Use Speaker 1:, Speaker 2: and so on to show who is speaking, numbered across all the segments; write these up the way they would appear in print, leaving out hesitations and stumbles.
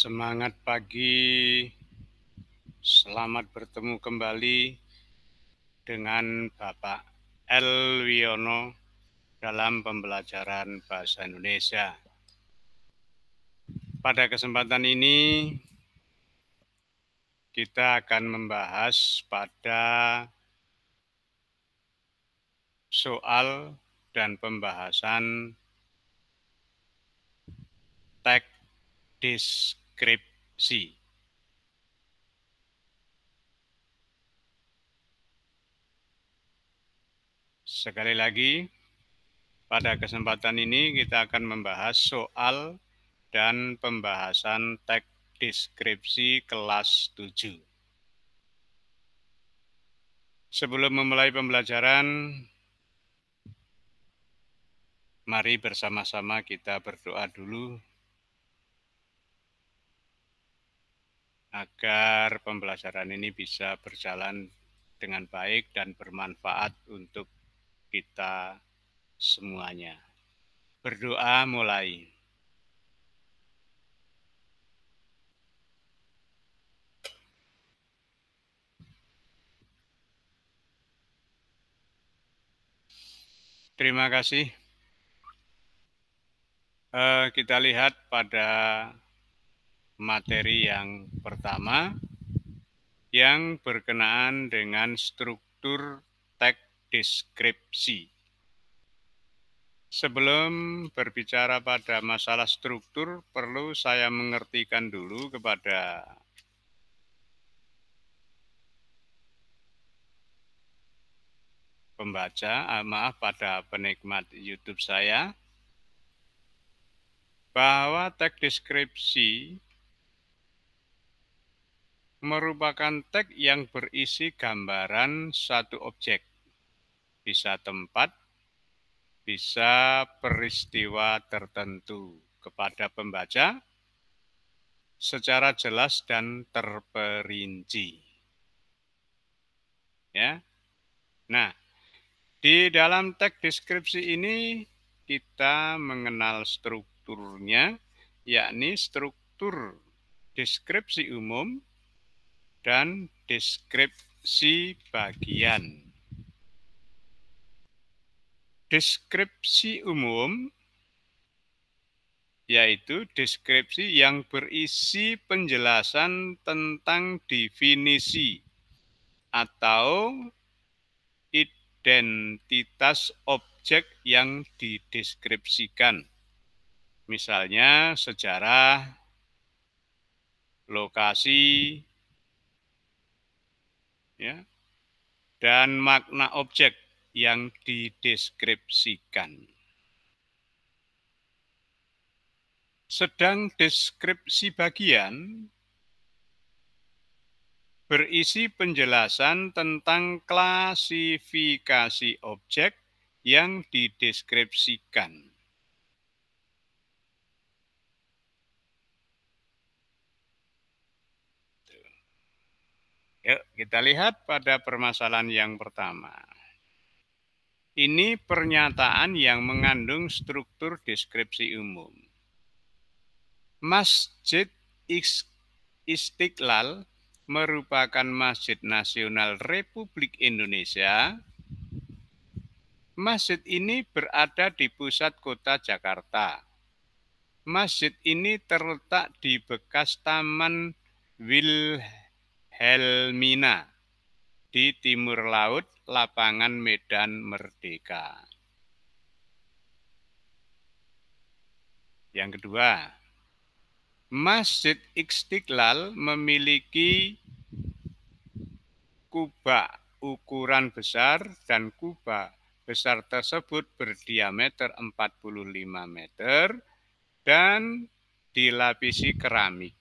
Speaker 1: Semangat pagi, selamat bertemu kembali dengan Bapak L. Wiono dalam pembelajaran Bahasa Indonesia. Pada kesempatan ini, kita akan membahas pada soal dan pembahasan teks deskripsi. Sekali lagi, pada kesempatan ini kita akan membahas soal dan pembahasan teks deskripsi kelas 7. Sebelum memulai pembelajaran, mari bersama-sama kita berdoa dulu agar pembelajaran ini bisa berjalan dengan baik dan bermanfaat untuk kita semuanya. Berdoa mulai. Terima kasih. Kita lihat pada materi yang pertama yang berkenaan dengan struktur teks deskripsi. Sebelum berbicara pada masalah struktur, perlu saya mengertikan dulu kepada pembaca, pada penikmat YouTube saya, bahwa teks deskripsi merupakan teks yang berisi gambaran satu objek, bisa tempat, bisa peristiwa tertentu kepada pembaca secara jelas dan terperinci. Ya. Nah, di dalam teks deskripsi ini kita mengenal strukturnya, yakni struktur deskripsi umum dan deskripsi bagian. Deskripsi umum yaitu deskripsi yang berisi penjelasan tentang definisi atau identitas objek yang dideskripsikan. Misalnya sejarah, lokasi, ya, dan makna objek yang dideskripsikan. Sedang deskripsi bagian berisi penjelasan tentang klasifikasi objek yang dideskripsikan. Yuk, kita lihat pada permasalahan yang pertama. Ini pernyataan yang mengandung struktur deskripsi umum. Masjid Istiqlal merupakan Masjid Nasional Republik Indonesia. Masjid ini berada di pusat kota Jakarta. Masjid ini terletak di bekas Taman Wilhelmina di timur laut Lapangan Medan Merdeka. Yang kedua, Masjid Istiqlal memiliki kubah ukuran besar dan kubah besar tersebut berdiameter 45 meter dan dilapisi keramik.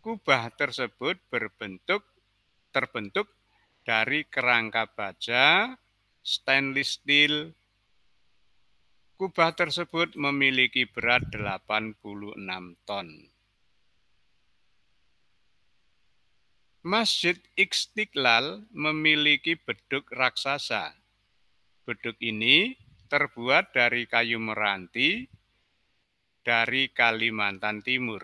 Speaker 1: Kubah tersebut terbentuk dari kerangka baja stainless steel. Kubah tersebut memiliki berat 86 ton. Masjid Istiqlal memiliki beduk raksasa. Beduk ini terbuat dari kayu meranti dari Kalimantan Timur.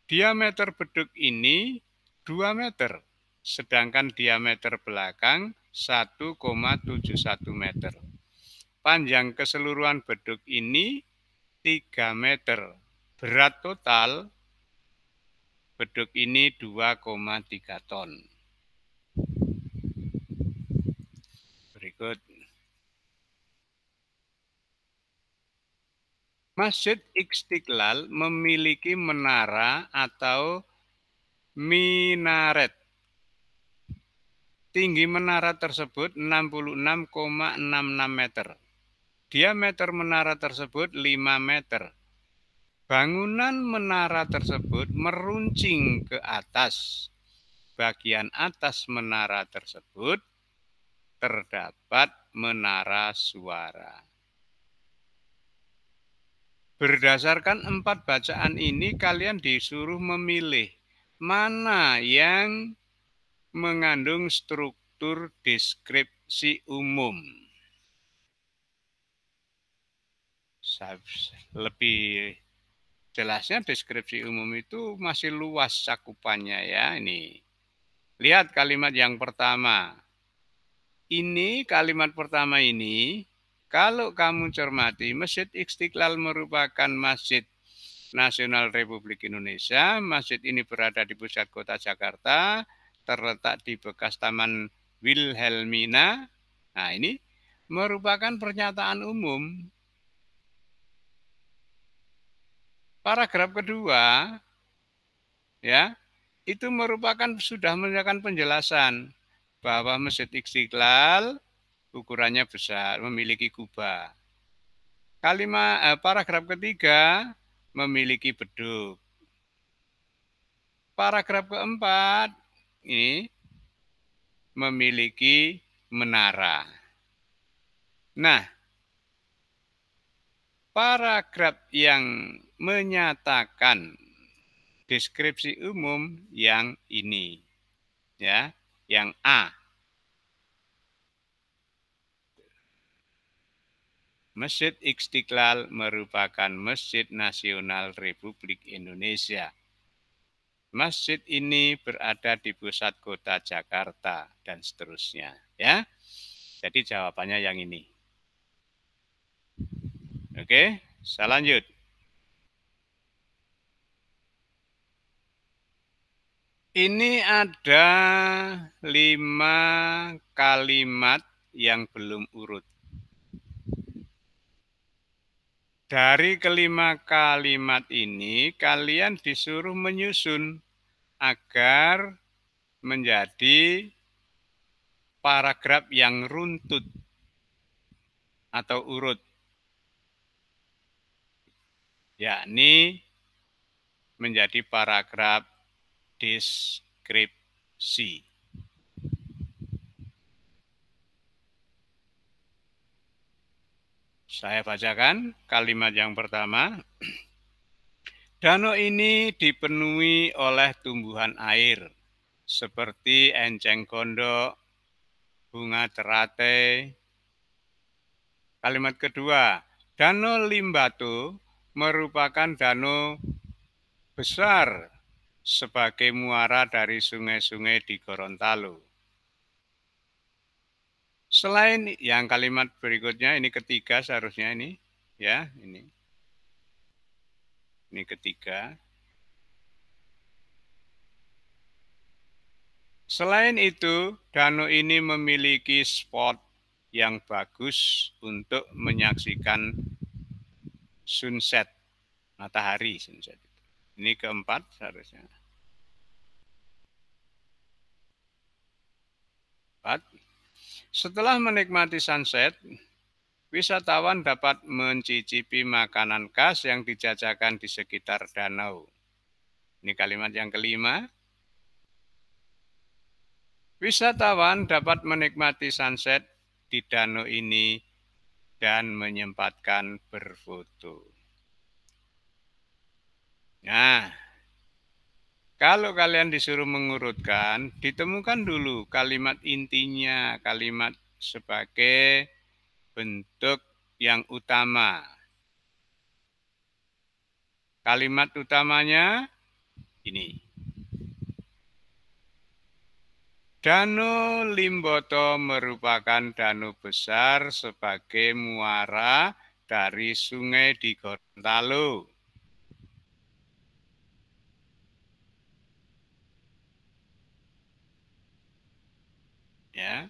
Speaker 1: Diameter beduk ini 2 meter, sedangkan diameter belakang 1,71 meter. Panjang keseluruhan beduk ini 3 meter. Berat total beduk ini 2,3 ton. Berikut. Masjid Istiqlal memiliki menara atau minaret. Tinggi menara tersebut 66,66 meter. Diameter menara tersebut 5 meter. Bangunan menara tersebut meruncing ke atas. Bagian atas menara tersebut terdapat menara suara. Berdasarkan 4 bacaan ini, kalian disuruh memilih mana yang mengandung struktur deskripsi umum. Lebih jelasnya deskripsi umum itu masih luas cakupannya ya. Ini. Lihat kalimat yang pertama. Ini kalimat pertama ini, kalau kamu cermati, Masjid Istiqlal merupakan masjid nasional Republik Indonesia. Masjid ini berada di pusat kota Jakarta, terletak di bekas Taman Wilhelmina. Nah, ini merupakan pernyataan umum. Paragraf kedua, ya, itu merupakan sudah merupakan penjelasan bahwa Masjid Istiqlal ukurannya besar, memiliki kubah. Paragraf ketiga memiliki beduk. Paragraf keempat ini memiliki menara. Nah, paragraf yang menyatakan deskripsi umum yang ini, ya, yang A. Masjid Istiqlal merupakan Masjid Nasional Republik Indonesia. Masjid ini berada di pusat kota Jakarta dan seterusnya, ya. Jadi jawabannya yang ini. Oke, saya lanjut. Ini ada 5 kalimat yang belum urut. Dari kelima kalimat ini, kalian disuruh menyusun agar menjadi paragraf yang runtut atau urut, yakni menjadi paragraf deskripsi. Saya bacakan kalimat yang pertama. Danau ini dipenuhi oleh tumbuhan air seperti enceng gondok, bunga teratai. Kalimat kedua, Danau Limbato merupakan danau besar sebagai muara dari sungai-sungai di Gorontalo. Selain yang kalimat berikutnya, ini ketiga seharusnya ini, ya, ini ketiga. Selain itu, danau ini memiliki spot yang bagus untuk menyaksikan sunset, matahari sunset. Ini keempat seharusnya. 4. Setelah menikmati sunset, wisatawan dapat mencicipi makanan khas yang dijajakan di sekitar danau. Ini kalimat yang kelima. Wisatawan dapat menikmati sunset di danau ini dan menyempatkan berfoto. Nah, kalau kalian disuruh mengurutkan, ditemukan dulu kalimat intinya, kalimat sebagai bentuk yang utama. Kalimat utamanya Ini. Danau Limboto merupakan danau besar sebagai muara dari sungai di Gorontalo. Ya.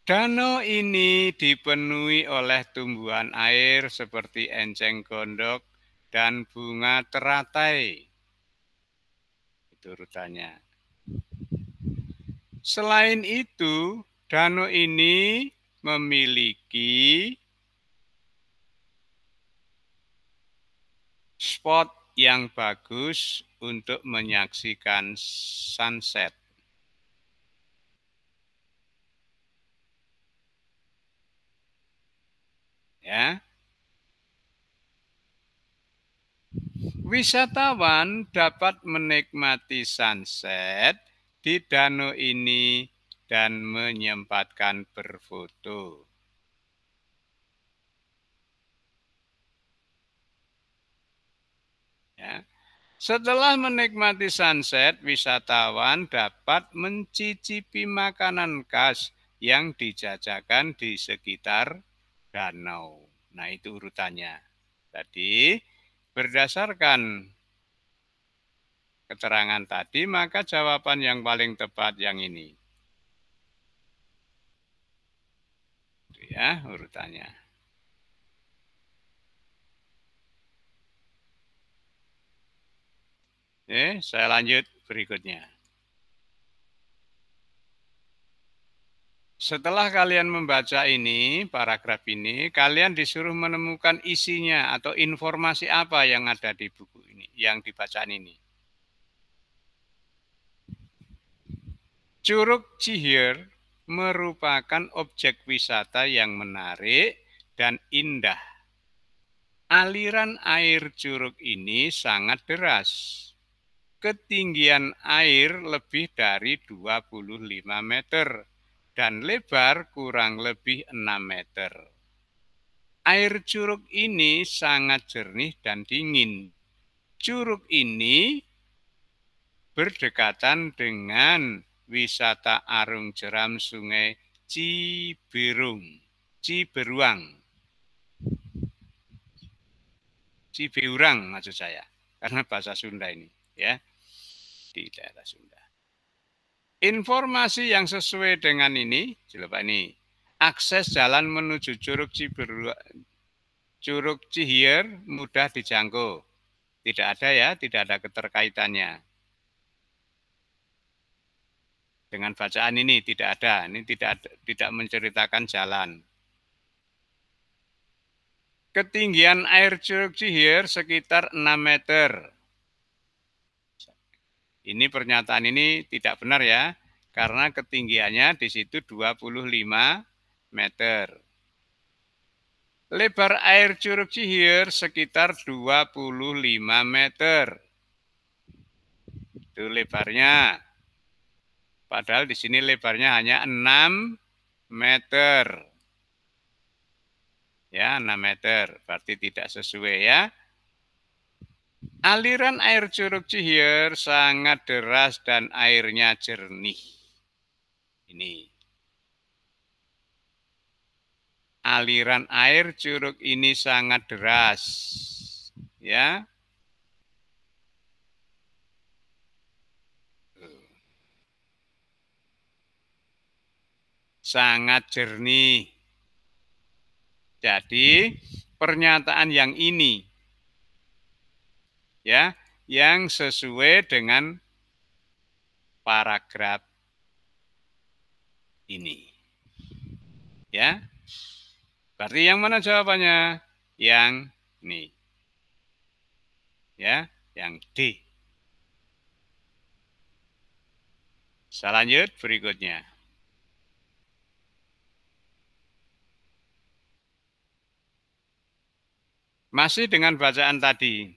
Speaker 1: Danau ini dipenuhi oleh tumbuhan air seperti enceng gondok dan bunga teratai. Itu urutannya. Selain itu, danau ini memiliki spot yang bagus untuk menyaksikan sunset. Ya. Wisatawan dapat menikmati sunset di danau ini dan menyempatkan berfoto. Ya. Setelah menikmati sunset, wisatawan dapat mencicipi makanan khas yang dijajakan di sekitar danau. Nah, itu urutannya. Tadi, berdasarkan keterangan tadi, maka jawaban yang paling tepat yang ini. Itu ya, urutannya. Saya lanjut berikutnya. Setelah kalian membaca ini, paragraf ini, kalian disuruh menemukan isinya atau informasi apa yang ada di buku ini, yang dibacaan ini. Curug Cihir merupakan objek wisata yang menarik dan indah. Aliran air curug ini sangat deras. Ketinggian air lebih dari 25 meter dan lebar kurang lebih 6 meter. Air curug ini sangat jernih dan dingin. Curug ini berdekatan dengan wisata arung jeram Sungai Ciberuang. Cibeurang maksud saya, karena bahasa Sunda ini, ya, di daerah Sunda. Informasi yang sesuai dengan ini, coba ini, akses jalan menuju Curug Cihir mudah dijangkau. Tidak ada ya, tidak ada keterkaitannya. Dengan bacaan ini tidak ada, ini tidak menceritakan jalan. Ketinggian air Curug Cihir sekitar 6 meter. Ini pernyataan ini tidak benar ya, karena ketinggiannya di situ 25 meter. Lebar air Curug Cihir sekitar 25 meter. Itu lebarnya. Padahal di sini lebarnya hanya 6 meter. Ya, 6 meter. Berarti tidak sesuai ya. Aliran air Curug Cihir sangat deras dan airnya jernih. Ini. Aliran air curug ini sangat deras. Ya. Sangat jernih. Jadi, pernyataan yang ini ya, yang sesuai dengan paragraf ini. Ya. Berarti yang mana jawabannya? Yang ini. Ya, yang D. Saya lanjut berikutnya. Masih dengan bacaan tadi.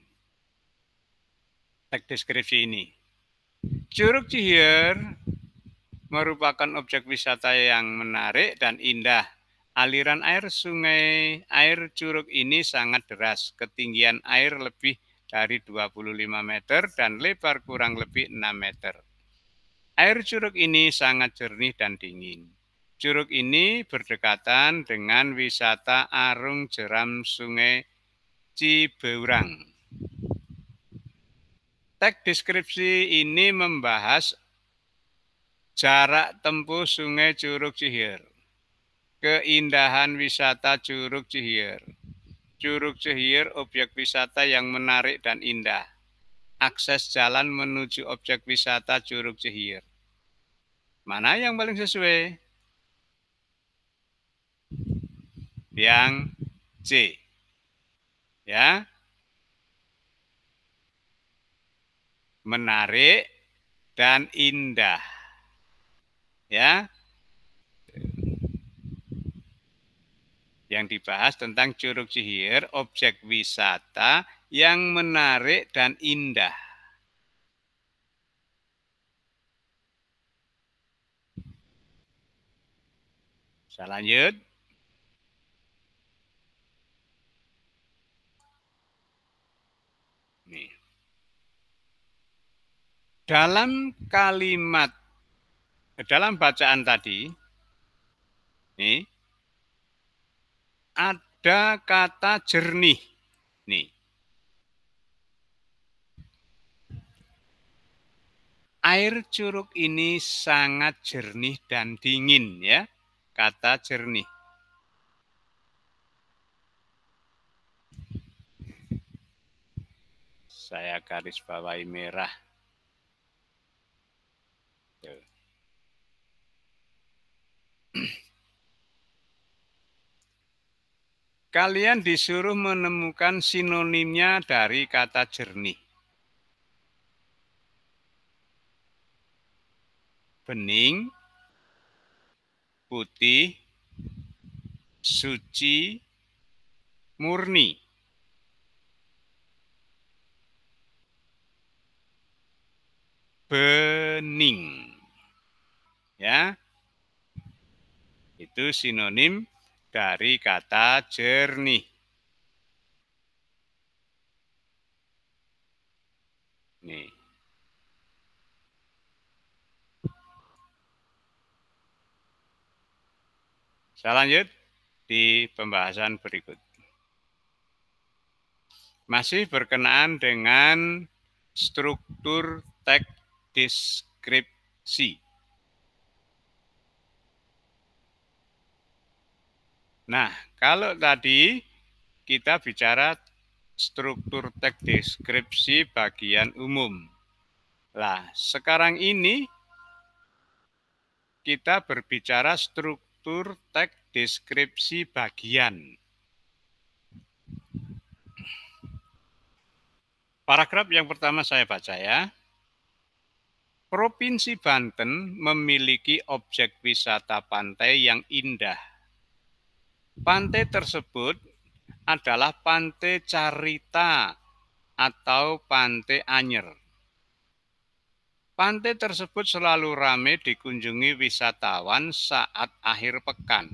Speaker 1: Teks deskripsi ini. Curug Cihir merupakan objek wisata yang menarik dan indah. Aliran air sungai air curug ini sangat deras. Ketinggian air lebih dari 25 meter dan lebar kurang lebih 6 meter. Air curug ini sangat jernih dan dingin. Curug ini berdekatan dengan wisata Arung Jeram Sungai Cibeurang. Teks deskripsi ini membahas jarak tempuh Sungai Curug Cihir, keindahan wisata Curug Cihir. Curug Cihir objek wisata yang menarik dan indah. Akses jalan menuju objek wisata Curug Cihir. Mana yang paling sesuai? Yang C. Ya. Menarik dan indah. Ya. Yang dibahas tentang Curug Cihir, objek wisata yang menarik dan indah. Saya lanjut. Nih. Dalam bacaan tadi, nih, ada kata jernih. Nih. Air curug ini sangat jernih dan dingin, ya. Kata jernih. Saya garis bawahi merah. Kalian disuruh menemukan sinonimnya dari kata jernih. Bening, putih, suci, murni. Bening. Ya. Itu sinonim dari kata jernih. Nih. Saya lanjut di pembahasan berikut. Masih berkenaan dengan struktur teks deskripsi. Nah, kalau tadi kita bicara struktur teks deskripsi bagian umum. Lah, sekarang ini kita berbicara struktur teks deskripsi bagian. Paragraf yang pertama saya baca ya. Provinsi Banten memiliki objek wisata pantai yang indah. Pantai tersebut adalah Pantai Carita atau Pantai Anyer. Pantai tersebut selalu ramai dikunjungi wisatawan saat akhir pekan.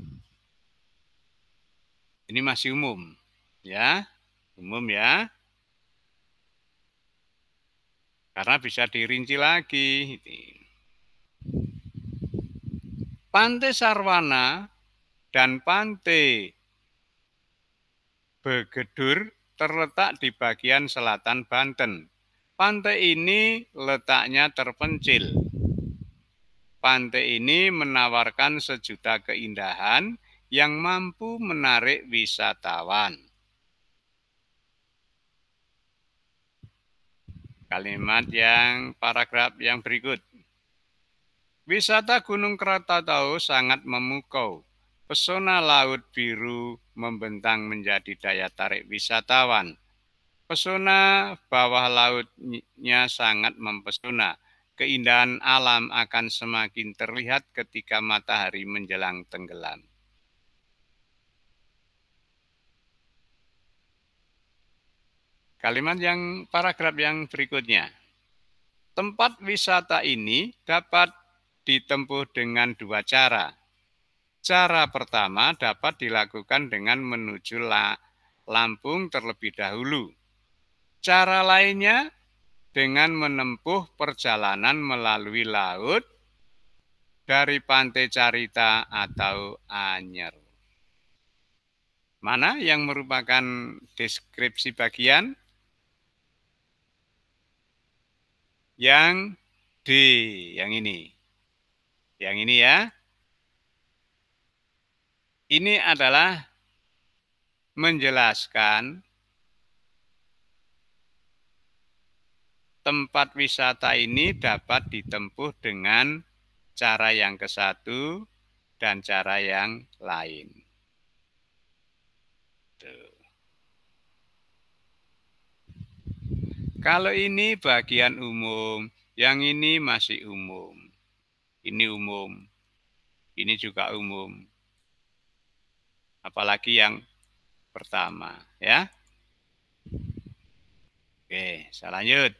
Speaker 1: Ini masih umum, ya, umum ya. Karena bisa dirinci lagi. Pantai Sarwana dan Pantai Begedur terletak di bagian selatan Banten. Pantai ini letaknya terpencil. Pantai ini menawarkan sejuta keindahan yang mampu menarik wisatawan. Paragraf yang berikut. Wisata Gunung Krakatau sangat memukau. Pesona laut biru membentang menjadi daya tarik wisatawan. Pesona bawah lautnya sangat mempesona. Keindahan alam akan semakin terlihat ketika matahari menjelang tenggelam. Paragraf yang berikutnya. Tempat wisata ini dapat ditempuh dengan dua cara. Cara pertama dapat dilakukan dengan menuju Lampung terlebih dahulu. Cara lainnya dengan menempuh perjalanan melalui laut dari Pantai Carita atau Anyer. Mana yang merupakan deskripsi bagian? Yang D, yang ini. Yang ini ya. Ini adalah menjelaskan tempat wisata ini dapat ditempuh dengan cara yang ke satu dan cara yang lain. Tuh. Kalau ini bagian umum, yang ini masih umum. Ini umum, ini juga umum. Apalagi yang pertama, ya. Oke, saya lanjut.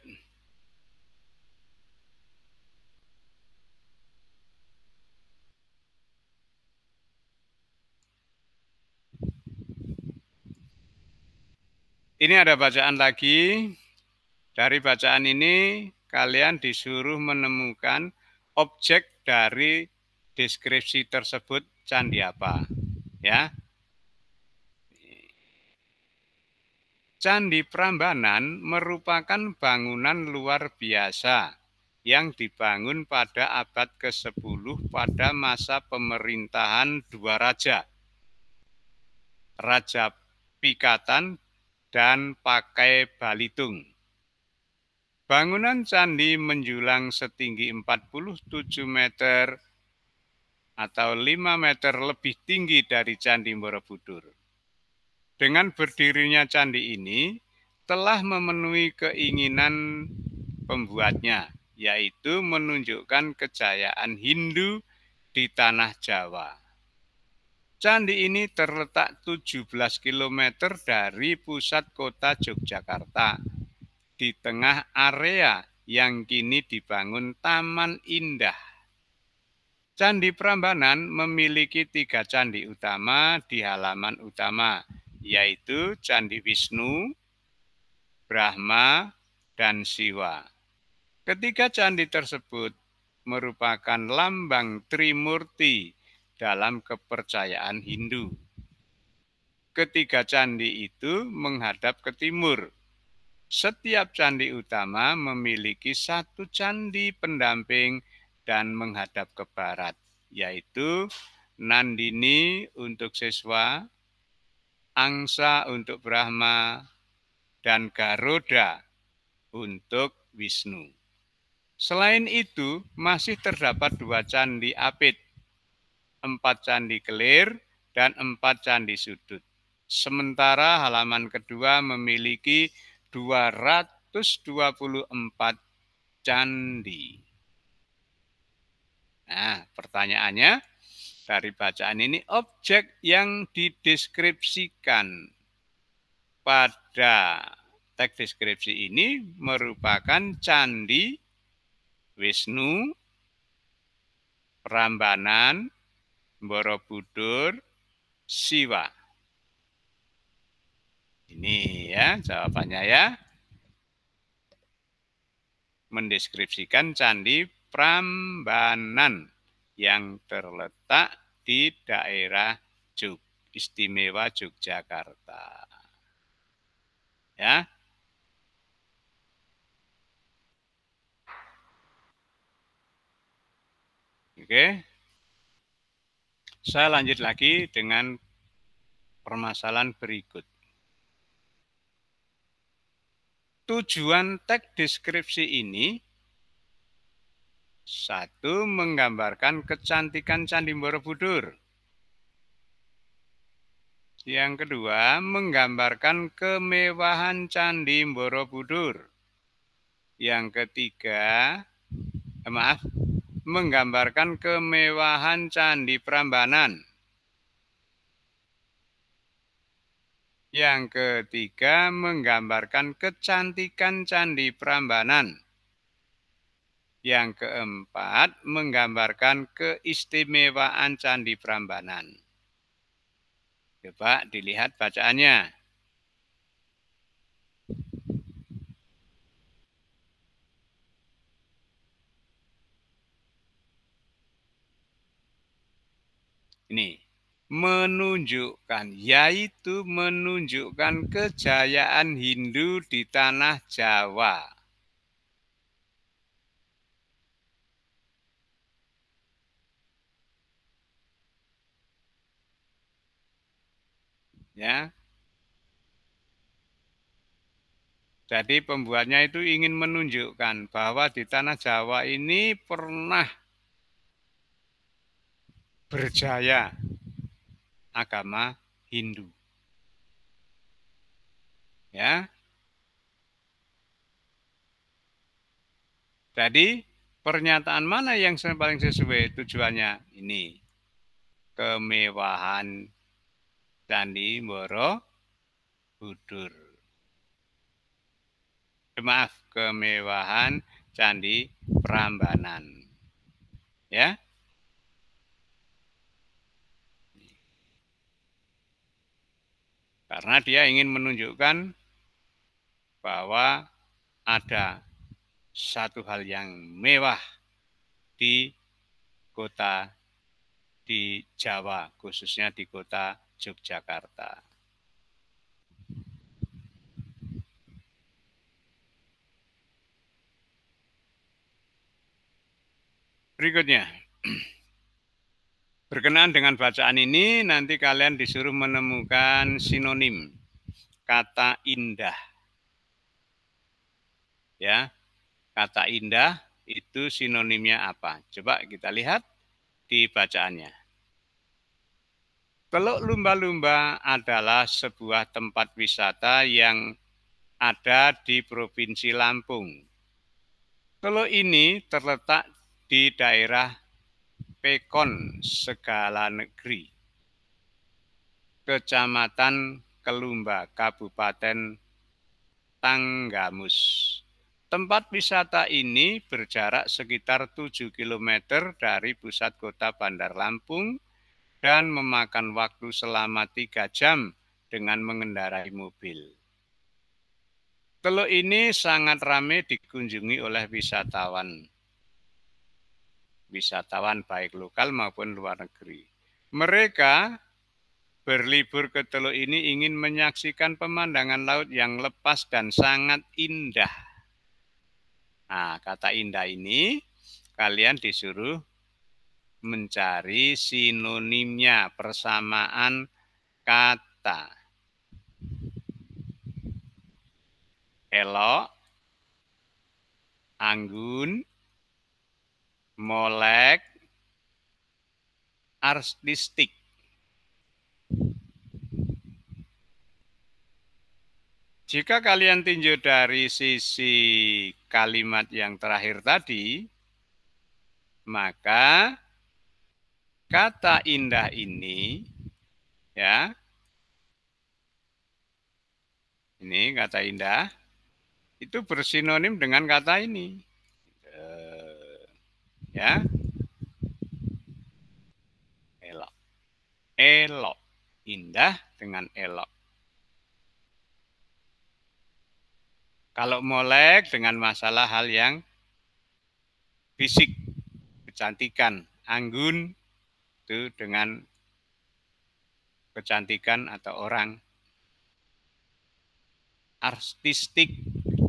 Speaker 1: Ini ada bacaan lagi. Dari bacaan ini kalian disuruh menemukan objek dari deskripsi tersebut candi apa, ya. Candi Prambanan merupakan bangunan luar biasa yang dibangun pada abad ke-10 pada masa pemerintahan dua raja, Raja Pikatan dan Pakai Balitung. Bangunan candi menjulang setinggi 47 meter atau 5 meter lebih tinggi dari Candi Borobudur. Dengan berdirinya candi ini telah memenuhi keinginan pembuatnya, yaitu menunjukkan kejayaan Hindu di tanah Jawa. Candi ini terletak 17 km dari pusat kota Yogyakarta, di tengah area yang kini dibangun Taman Indah. Candi Prambanan memiliki 3 candi utama di halaman utama, yaitu Candi Wisnu, Brahma, dan Siwa. Ketiga candi tersebut merupakan lambang Trimurti dalam kepercayaan Hindu. Ketiga candi itu menghadap ke timur. Setiap candi utama memiliki satu candi pendamping dan menghadap ke barat, yaitu Nandini untuk Seswa, Angsa untuk Brahma, dan Garuda untuk Wisnu. Selain itu, masih terdapat 2 candi apit, 4 candi kelir, dan 4 candi sudut. Sementara halaman kedua memiliki 224 candi. Nah, pertanyaannya dari bacaan ini, objek yang dideskripsikan pada teks deskripsi ini merupakan Candi Wisnu, Prambanan, Borobudur, Siwa. Ini ya jawabannya ya. Mendeskripsikan Candi Prambanan yang terletak di daerah istimewa Yogyakarta. Ya. Oke. Saya lanjut lagi dengan permasalahan berikut. Tujuan teks deskripsi ini, 1. Menggambarkan kecantikan Candi Borobudur. Yang kedua, menggambarkan kemewahan Candi Borobudur. Yang ketiga, menggambarkan kemewahan Candi Prambanan. Yang ketiga, menggambarkan kecantikan Candi Prambanan. Yang keempat, menggambarkan keistimewaan Candi Prambanan. Coba dilihat bacaannya. Ini menunjukkan, yaitu menunjukkan kejayaan Hindu di tanah Jawa. Ya. Jadi pembuatnya itu ingin menunjukkan bahwa di tanah Jawa ini pernah berjaya agama Hindu. Ya. Jadi pernyataan mana yang paling sesuai tujuannya? Ini kemewahan Candi Borobudur. Maaf, kemewahan Candi Prambanan. Ya. Karena dia ingin menunjukkan bahwa ada satu hal yang mewah di kota di Jawa, khususnya di kota Yogyakarta. Berikutnya, berkenaan dengan bacaan ini, nanti kalian disuruh menemukan sinonim kata indah. Ya, kata indah itu sinonimnya apa? Coba kita lihat di bacaannya. Teluk Lumba-Lumba adalah sebuah tempat wisata yang ada di Provinsi Lampung. Teluk ini terletak di daerah Pekon Segala Negeri, Kecamatan Kelumba, Kabupaten Tanggamus. Tempat wisata ini berjarak sekitar 7 km dari pusat kota Bandar Lampung dan memakan waktu selama 3 jam dengan mengendarai mobil. Teluk ini sangat ramai dikunjungi oleh wisatawan baik lokal maupun luar negeri. Mereka berlibur ke teluk ini ingin menyaksikan pemandangan laut yang lepas dan sangat indah. Nah, kata indah ini kalian disuruh mencari sinonimnya, persamaan kata. Elok, anggun, molek, artistik. Jika kalian tinjau dari sisi kalimat yang terakhir tadi, maka kata indah ini, ya, ini kata indah, itu bersinonim dengan kata ini. Ya, elok. Elok. Indah dengan elok. Kalau molek dengan masalah hal yang fisik, kecantikan. Anggun itu dengan kecantikan atau orang. Artistik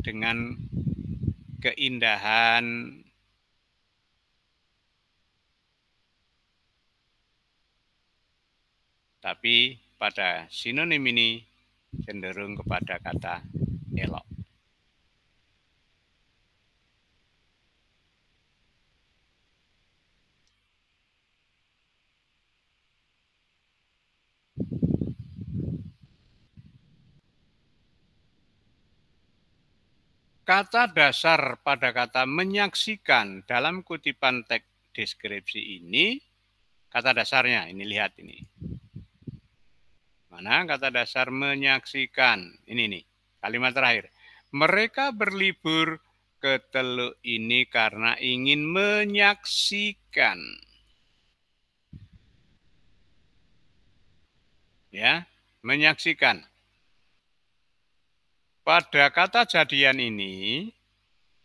Speaker 1: dengan keindahan. Tapi pada sinonim ini cenderung kepada kata elok. Kata dasar pada kata menyaksikan dalam kutipan teks deskripsi ini, kata dasarnya, ini lihat ini. Mana kata dasar menyaksikan? Ini nih, kalimat terakhir. Mereka berlibur ketelu ini karena ingin menyaksikan. Ya, menyaksikan. Pada kata jadian ini,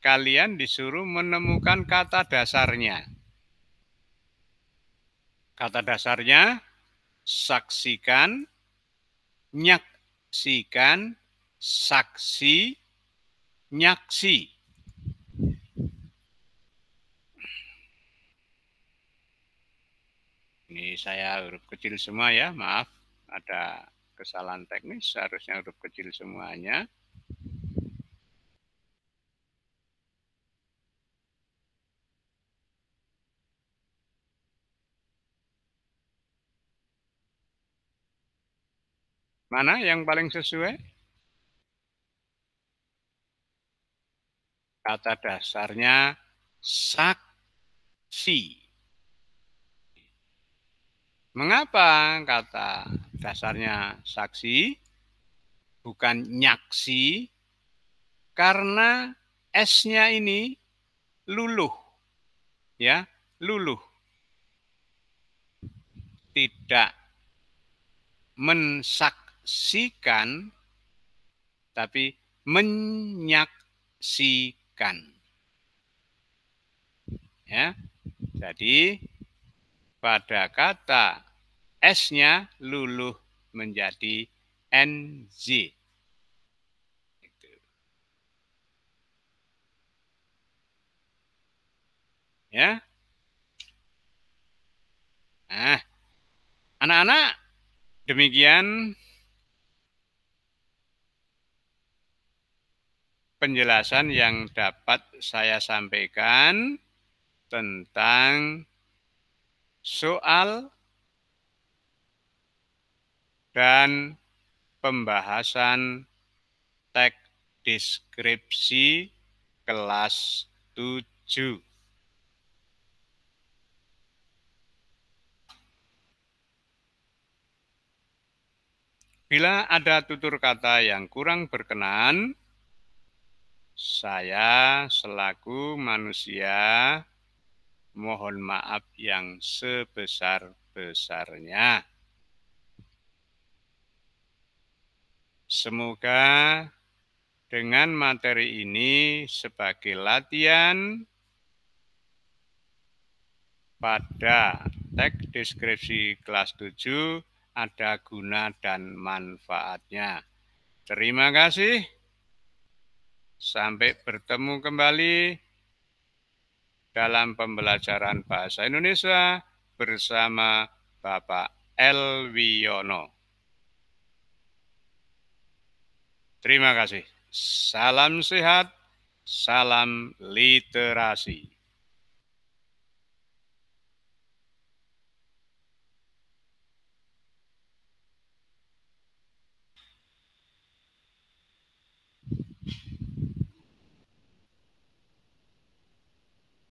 Speaker 1: kalian disuruh menemukan kata dasarnya. Kata dasarnya, saksikan, nyaksikan, saksi, nyaksi. Ini saya huruf kecil semua ya, maaf. Ada kesalahan teknis, seharusnya huruf kecil semuanya. Mana yang paling sesuai? Kata dasarnya saksi. Mengapa kata dasarnya saksi, bukan nyaksi? Karena S-nya ini luluh, ya, luluh. Tidak mensaksikan, tapi menyaksikan. Ya, jadi pada kata S-nya luluh menjadi NZ. Ya. Nah, anak-anak, demikian penjelasan yang dapat saya sampaikan tentang soal dan pembahasan teks deskripsi kelas 7. Bila ada tutur kata yang kurang berkenan, saya selaku manusia mohon maaf yang sebesar-besarnya. Semoga dengan materi ini sebagai latihan pada teks deskripsi kelas 7 ada guna dan manfaatnya. Terima kasih. Sampai bertemu kembali dalam pembelajaran bahasa Indonesia bersama Bapak Elwiono. Terima kasih. Salam sehat, salam literasi.